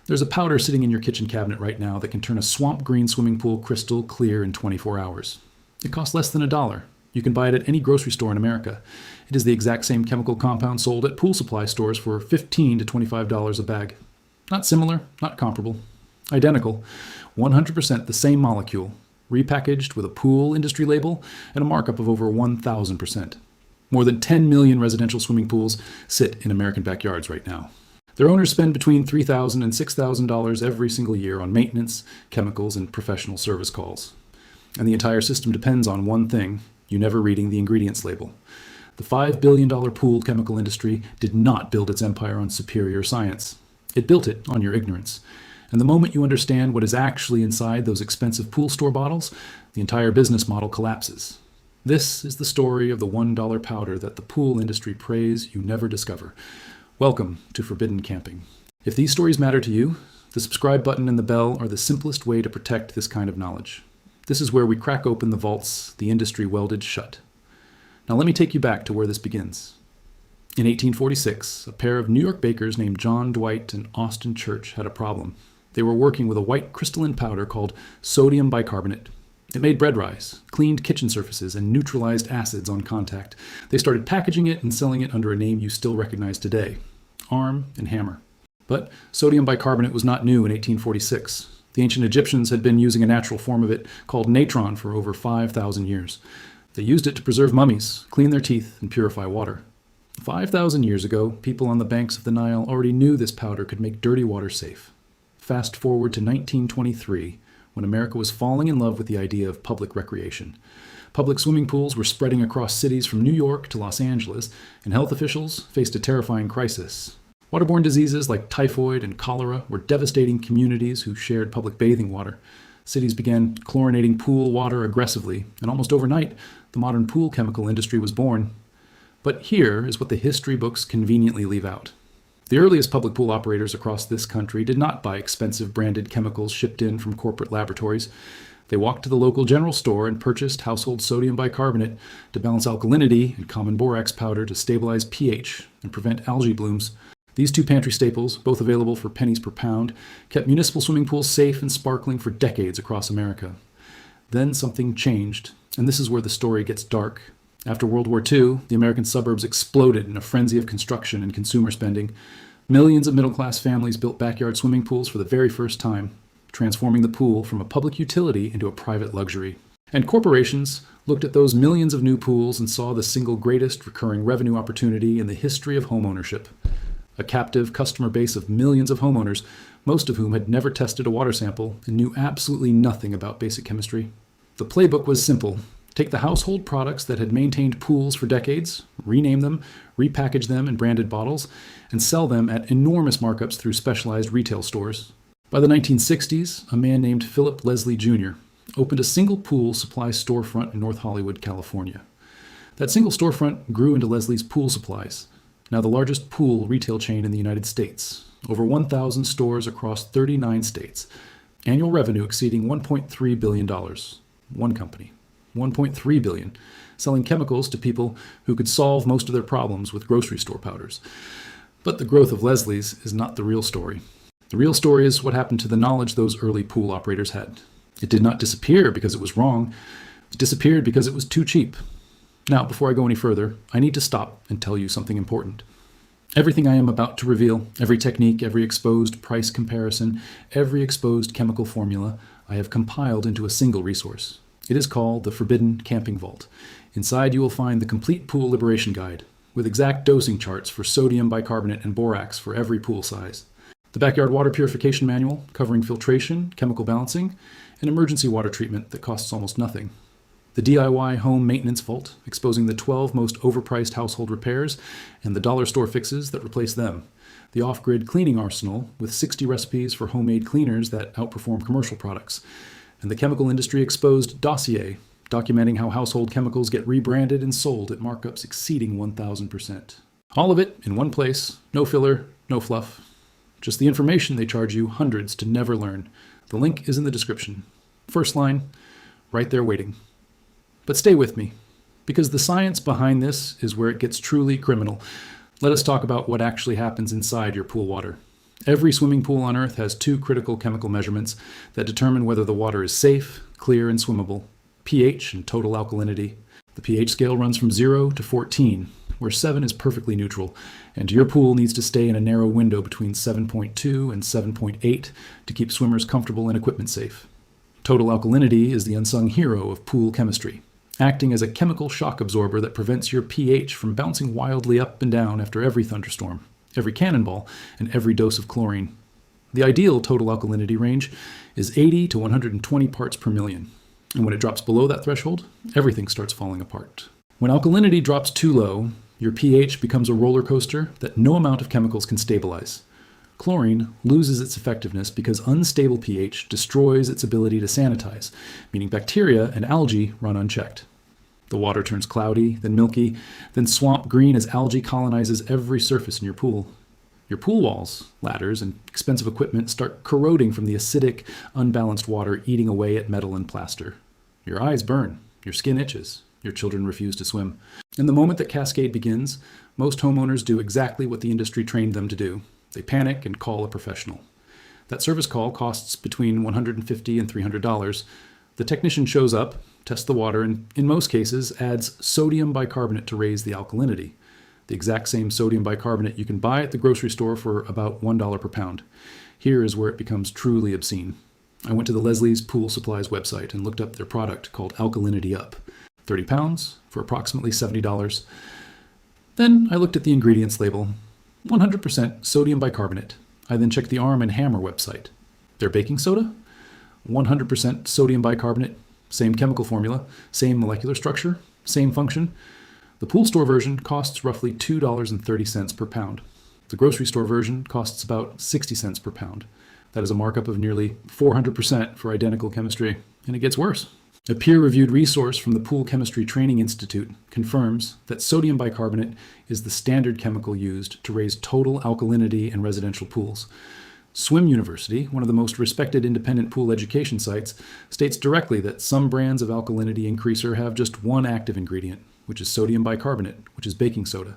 There's a powder sitting in your kitchen cabinet right now that can turn a swamp green swimming pool crystal clear in 24 hours. It costs less than $1. You can buy it at any grocery store in America. It is the exact same chemical compound sold at pool supply stores for $15 to $25 a bag. Not similar, not comparable. Identical. 100% the same molecule, repackaged with a pool industry label and a markup of over 1,000%. More than 10 million residential swimming pools sit in American backyards right now. Their owners spend between $3,000 and $6,000 every single year on maintenance, chemicals, and professional service calls. And the entire system depends on one thing: you never reading the ingredients label. The $5 billion pool chemical industry did not build its empire on superior science. It built it on your ignorance. And the moment you understand what is actually inside those expensive pool store bottles, the entire business model collapses. This is the story of the $1 powder that the pool industry prays you never discover. Welcome to Forbidden Camping. If these stories matter to you, the subscribe button and the bell are the simplest way to protect this kind of knowledge. This is where we crack open the vaults the industry welded shut. Now let me take you back to where this begins. In 1846, a pair of New York bakers named John Dwight and Austin Church had a problem. They were working with a white crystalline powder called sodium bicarbonate. It made bread rise, cleaned kitchen surfaces, and neutralized acids on contact. They started packaging it and selling it under a name you still recognize today: Arm and Hammer. But sodium bicarbonate was not new in 1846. The ancient Egyptians had been using a natural form of it called natron for over 5,000 years. They used it to preserve mummies, clean their teeth, and purify water. 5,000 years ago, people on the banks of the Nile already knew this powder could make dirty water safe. Fast forward to 1923, when America was falling in love with the idea of public recreation. Public swimming pools were spreading across cities from New York to Los Angeles, and health officials faced a terrifying crisis. Waterborne diseases like typhoid and cholera were devastating communities who shared public bathing water. Cities began chlorinating pool water aggressively, and almost overnight, the modern pool chemical industry was born. But here is what the history books conveniently leave out. The earliest public pool operators across this country did not buy expensive branded chemicals shipped in from corporate laboratories. They walked to the local general store and purchased household sodium bicarbonate to balance alkalinity and common borax powder to stabilize pH and prevent algae blooms. These two pantry staples, both available for pennies per pound, kept municipal swimming pools safe and sparkling for decades across America. Then something changed, and this is where the story gets dark. After World War II, the American suburbs exploded in a frenzy of construction and consumer spending. Millions of middle-class families built backyard swimming pools for the very first time, transforming the pool from a public utility into a private luxury. And corporations looked at those millions of new pools and saw the single greatest recurring revenue opportunity in the history of homeownership. A captive customer base of millions of homeowners, most of whom had never tested a water sample and knew absolutely nothing about basic chemistry. The playbook was simple. Take the household products that had maintained pools for decades, rename them, repackage them in branded bottles, and sell them at enormous markups through specialized retail stores. By the 1960s, a man named Philip Leslie Jr. opened a single pool supply storefront in North Hollywood, California. That single storefront grew into Leslie's Pool Supplies, now the largest pool retail chain in the United States. Over 1,000 stores across 39 states. Annual revenue exceeding $1.3 billion. One company. $1.3 billion, selling chemicals to people who could solve most of their problems with grocery store powders. But the growth of Leslie's is not the real story. The real story is what happened to the knowledge those early pool operators had. It did not disappear because it was wrong. It disappeared because it was too cheap. Now, before I go any further, I need to stop and tell you something important. Everything I am about to reveal, every technique, every exposed price comparison, every exposed chemical formula, I have compiled into a single resource. It is called the Forbidden Camping Vault. Inside you will find the complete pool liberation guide, with exact dosing charts for sodium bicarbonate and borax for every pool size. The backyard water purification manual, covering filtration, chemical balancing, and emergency water treatment that costs almost nothing. The DIY home maintenance vault, exposing the 12 most overpriced household repairs and the dollar store fixes that replace them. The off-grid cleaning arsenal, with 60 recipes for homemade cleaners that outperform commercial products. And the chemical industry exposed dossier, documenting how household chemicals get rebranded and sold at markups exceeding 1,000%. All of it in one place, no filler, no fluff. Just the information they charge you hundreds to never learn. The link is in the description. First line, right there waiting. But stay with me, because the science behind this is where it gets truly criminal. Let us talk about what actually happens inside your pool water. Every swimming pool on Earth has two critical chemical measurements that determine whether the water is safe, clear, and swimmable: pH and total alkalinity. The pH scale runs from 0 to 14, where 7 is perfectly neutral, and your pool needs to stay in a narrow window between 7.2 and 7.8 to keep swimmers comfortable and equipment safe. Total alkalinity is the unsung hero of pool chemistry, acting as a chemical shock absorber that prevents your pH from bouncing wildly up and down after every thunderstorm, every cannonball, and every dose of chlorine. The ideal total alkalinity range is 80 to 120 parts per million, and when it drops below that threshold, everything starts falling apart. When alkalinity drops too low, your pH becomes a roller coaster that no amount of chemicals can stabilize. Chlorine loses its effectiveness because unstable pH destroys its ability to sanitize, meaning bacteria and algae run unchecked. The water turns cloudy, then milky, then swamp green as algae colonizes every surface in your pool. Your pool walls, ladders, and expensive equipment start corroding from the acidic, unbalanced water eating away at metal and plaster. Your eyes burn, your skin itches, your children refuse to swim. And the moment that cascade begins, most homeowners do exactly what the industry trained them to do. They panic and call a professional. That service call costs between $150 and $300. The technician shows up, tests the water, and in most cases adds sodium bicarbonate to raise the alkalinity. The exact same sodium bicarbonate you can buy at the grocery store for about $1 per pound. Here is where it becomes truly obscene. I went to the Leslie's Pool Supplies website and looked up their product called Alkalinity Up. 30 pounds for approximately $70. Then I looked at the ingredients label. 100% sodium bicarbonate. I then checked the Arm & Hammer website. Their baking soda? 100% sodium bicarbonate. Same chemical formula, same molecular structure, same function. The pool store version costs roughly $2.30 per pound. The grocery store version costs about 60 cents per pound. That is a markup of nearly 400% for identical chemistry, and it gets worse. A peer-reviewed resource from the Pool Chemistry Training Institute confirms that sodium bicarbonate is the standard chemical used to raise total alkalinity in residential pools. Swim University, one of the most respected independent pool education sites, states directly that some brands of alkalinity increaser have just one active ingredient, which is sodium bicarbonate, which is baking soda.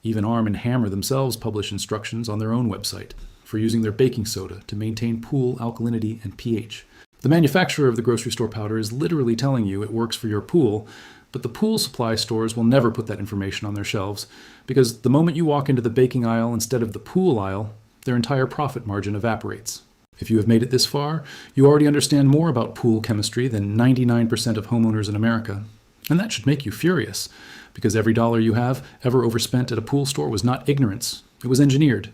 Even Arm & Hammer themselves publish instructions on their own website for using their baking soda to maintain pool alkalinity and pH. The manufacturer of the grocery store powder is literally telling you it works for your pool, but the pool supply stores will never put that information on their shelves because the moment you walk into the baking aisle instead of the pool aisle, their entire profit margin evaporates. If you have made it this far, you already understand more about pool chemistry than 99% of homeowners in America. And that should make you furious, because every dollar you have ever overspent at a pool store was not ignorance, it was engineered.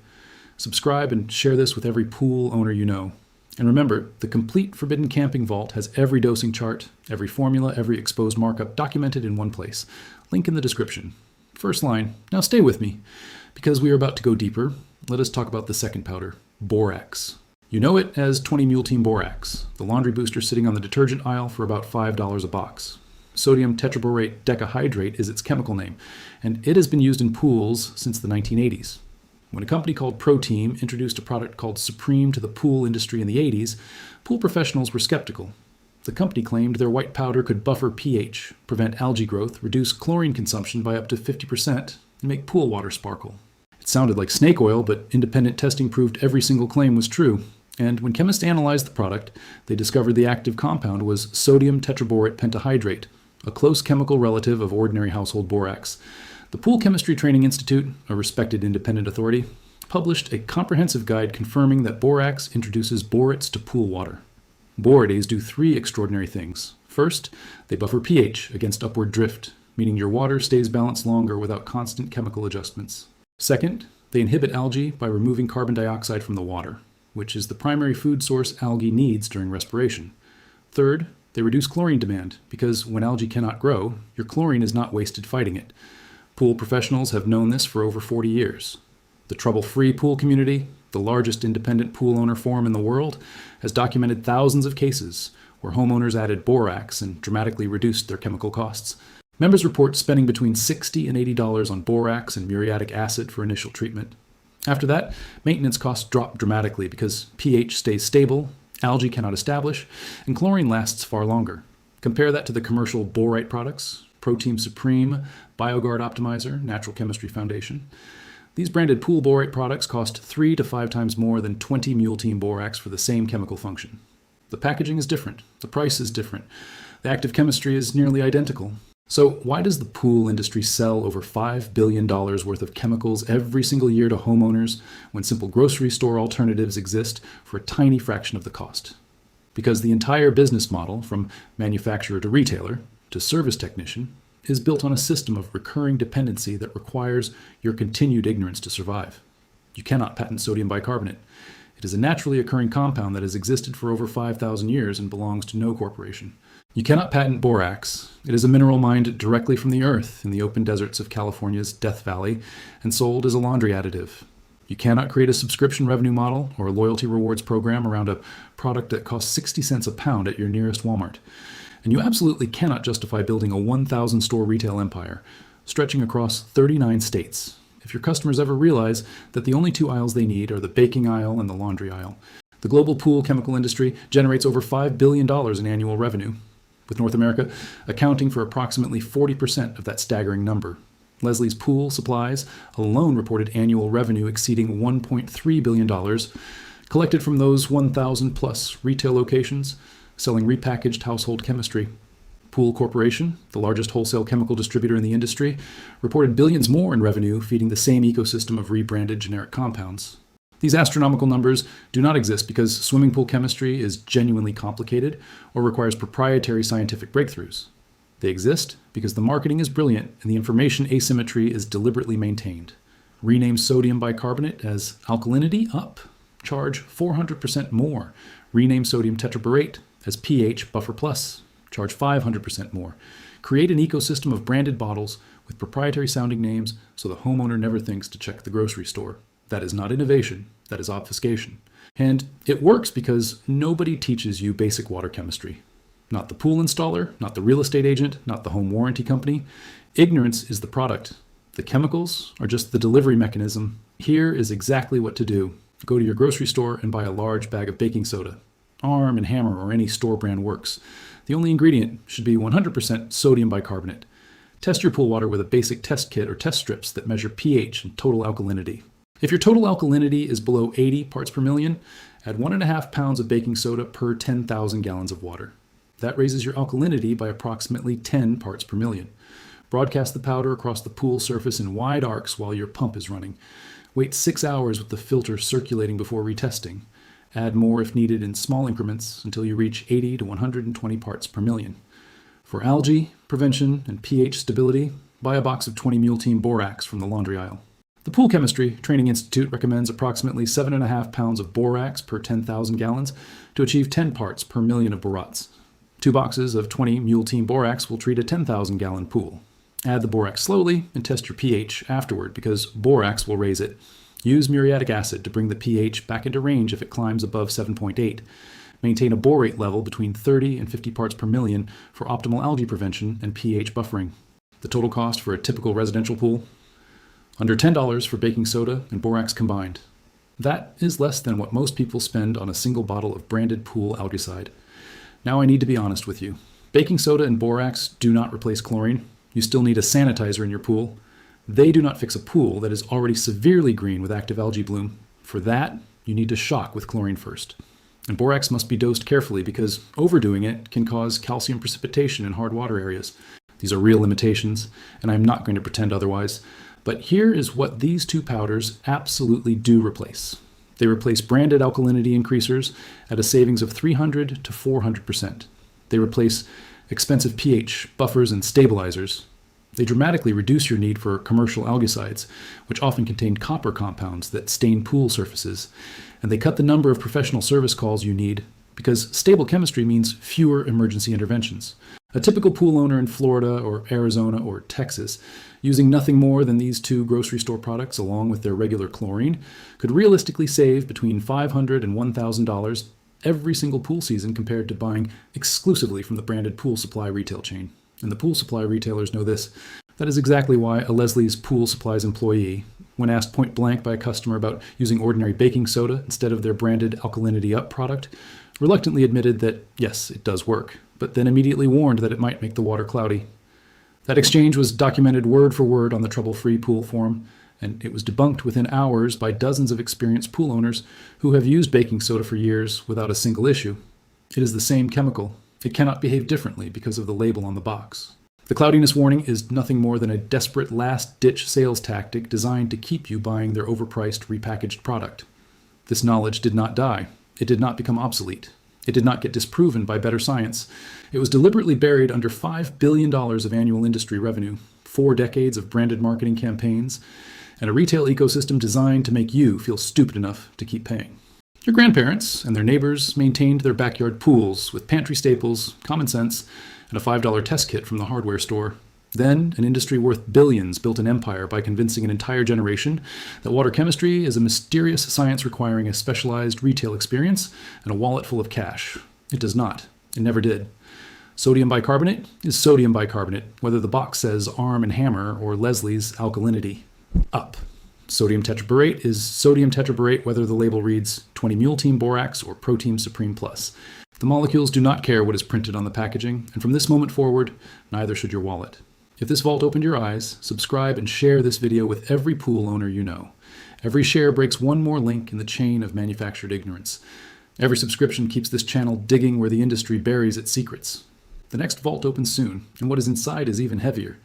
Subscribe and share this with every pool owner you know. And remember, the complete Forbidden Camping Vault has every dosing chart, every formula, every exposed markup documented in one place. Link in the description. First line, now stay with me. Because we are about to go deeper, let us talk about the second powder, borax. You know it as 20 Mule Team Borax, the laundry booster sitting on the detergent aisle for about $5 a box. Sodium tetraborate decahydrate is its chemical name, and it has been used in pools since the 1980s. When a company called ProTeam introduced a product called Supreme to the pool industry in the 80s, pool professionals were skeptical. The company claimed their white powder could buffer pH, prevent algae growth, reduce chlorine consumption by up to 50%, and make pool water sparkle. It sounded like snake oil, but independent testing proved every single claim was true. And when chemists analyzed the product, they discovered the active compound was sodium tetraborate pentahydrate, a close chemical relative of ordinary household borax. The Pool Chemistry Training Institute, a respected independent authority, published a comprehensive guide confirming that borax introduces borates to pool water. Borates do three extraordinary things. First, they buffer pH against upward drift, meaning your water stays balanced longer without constant chemical adjustments. Second, they inhibit algae by removing carbon dioxide from the water, which is the primary food source algae needs during respiration. Third, they reduce chlorine demand because when algae cannot grow, your chlorine is not wasted fighting it. Pool professionals have known this for over 40 years. The trouble-free pool community, the largest independent pool owner forum in the world, has documented thousands of cases where homeowners added borax and dramatically reduced their chemical costs. Members report spending between $60 and $80 on borax and muriatic acid for initial treatment. After that, maintenance costs drop dramatically because pH stays stable, algae cannot establish, and chlorine lasts far longer. Compare that to the commercial borite products, ProTeam Supreme, BioGuard Optimizer, Natural Chemistry Foundation. These branded pool borate products cost 3 to 5 times more than 20 Mule Team borax for the same chemical function. The packaging is different. The price is different. The active chemistry is nearly identical. So why does the pool industry sell over $5 billion worth of chemicals every single year to homeowners when simple grocery store alternatives exist for a tiny fraction of the cost? Because the entire business model, from manufacturer to retailer to service technician, is built on a system of recurring dependency that requires your continued ignorance to survive. You cannot patent sodium bicarbonate. It is a naturally occurring compound that has existed for over 5,000 years and belongs to no corporation. You cannot patent borax. It is a mineral mined directly from the earth in the open deserts of California's Death Valley and sold as a laundry additive. You cannot create a subscription revenue model or a loyalty rewards program around a product that costs 60 cents a pound at your nearest Walmart. And you absolutely cannot justify building a 1,000 store retail empire, stretching across 39 states, if your customers ever realize that the only 2 aisles they need are the baking aisle and the laundry aisle. The global pool chemical industry generates over $5 billion in annual revenue, with North America accounting for approximately 40% of that staggering number. Leslie's Pool Supplies alone reported annual revenue exceeding $1.3 billion, collected from those 1,000 plus retail locations selling repackaged household chemistry. Pool Corporation, the largest wholesale chemical distributor in the industry, reported billions more in revenue feeding the same ecosystem of rebranded generic compounds. These astronomical numbers do not exist because swimming pool chemistry is genuinely complicated or requires proprietary scientific breakthroughs. They exist because the marketing is brilliant and the information asymmetry is deliberately maintained. Rename sodium bicarbonate as alkalinity up. Charge 400% more. Rename sodium tetraborate as pH buffer plus. Charge 500% more. Create an ecosystem of branded bottles with proprietary sounding names so the homeowner never thinks to check the grocery store. That is not innovation, that is obfuscation. And it works because nobody teaches you basic water chemistry. Not the pool installer, not the real estate agent, not the home warranty company. Ignorance is the product. The chemicals are just the delivery mechanism. Here is exactly what to do. Go to your grocery store and buy a large bag of baking soda. Arm and Hammer or any store brand works. The only ingredient should be 100% sodium bicarbonate. Test your pool water with a basic test kit or test strips that measure pH and total alkalinity. If your total alkalinity is below 80 parts per million, add 1.5 pounds of baking soda per 10,000 gallons of water. That raises your alkalinity by approximately 10 parts per million. Broadcast the powder across the pool surface in wide arcs while your pump is running. Wait 6 hours with the filter circulating before retesting. Add more if needed in small increments until you reach 80 to 120 parts per million. For algae prevention and pH stability, buy a box of 20 Mule Team borax from the laundry aisle. The Pool Chemistry Training Institute recommends approximately 7.5 pounds of borax per 10,000 gallons to achieve 10 parts per million of borates. 2 boxes of 20 Mule Team borax will treat a 10,000 gallon pool. Add the borax slowly and test your pH afterward because borax will raise it. Use muriatic acid to bring the pH back into range if it climbs above 7.8. Maintain a borate level between 30 and 50 parts per million for optimal algae prevention and pH buffering. The total cost for a typical residential pool? Under $10 for baking soda and borax combined. That is less than what most people spend on a single bottle of branded pool algicide. Now I need to be honest with you. Baking soda and borax do not replace chlorine. You still need a sanitizer in your pool. They do not fix a pool that is already severely green with active algae bloom. For that, you need to shock with chlorine first. And borax must be dosed carefully because overdoing it can cause calcium precipitation in hard water areas. These are real limitations, and I'm not going to pretend otherwise. But here is what these 2 powders absolutely do replace. They replace branded alkalinity increasers at a savings of 300 to 400%. They replace expensive pH buffers and stabilizers. They dramatically reduce your need for commercial algicides, which often contain copper compounds that stain pool surfaces. And they cut the number of professional service calls you need because stable chemistry means fewer emergency interventions. A typical pool owner in Florida or Arizona or Texas, using nothing more than these 2 grocery store products along with their regular chlorine, could realistically save between $500 and $1,000 every single pool season compared to buying exclusively from the branded pool supply retail chain. And the pool supply retailers know this. That is exactly why a Leslie's Pool Supplies employee, when asked point blank by a customer about using ordinary baking soda instead of their branded Alkalinity Up product, reluctantly admitted that yes, it does work, but then immediately warned that it might make the water cloudy. That exchange was documented word for word on the Trouble-Free Pool forum, and it was debunked within hours by dozens of experienced pool owners who have used baking soda for years without a single issue. It is the same chemical. It cannot behave differently because of the label on the box. The cloudiness warning is nothing more than a desperate last-ditch sales tactic designed to keep you buying their overpriced repackaged product. This knowledge did not die. It did not become obsolete. It did not get disproven by better science. It was deliberately buried under $5 billion of annual industry revenue, 4 decades of branded marketing campaigns, and a retail ecosystem designed to make you feel stupid enough to keep paying. Your grandparents and their neighbors maintained their backyard pools with pantry staples, common sense, and a $5 test kit from the hardware store. Then, an industry worth billions built an empire by convincing an entire generation that water chemistry is a mysterious science requiring a specialized retail experience and a wallet full of cash. It does not. It never did. Sodium bicarbonate is sodium bicarbonate, whether the box says Arm & Hammer or Leslie's alkalinity. Up. Sodium tetraborate is sodium tetraborate, whether the label reads 20 Mule Team Borax or Pro Team Supreme Plus. The molecules do not care what is printed on the packaging, and from this moment forward, neither should your wallet. If this vault opened your eyes, subscribe and share this video with every pool owner you know. Every share breaks one more link in the chain of manufactured ignorance. Every subscription keeps this channel digging where the industry buries its secrets. The next vault opens soon, and what is inside is even heavier.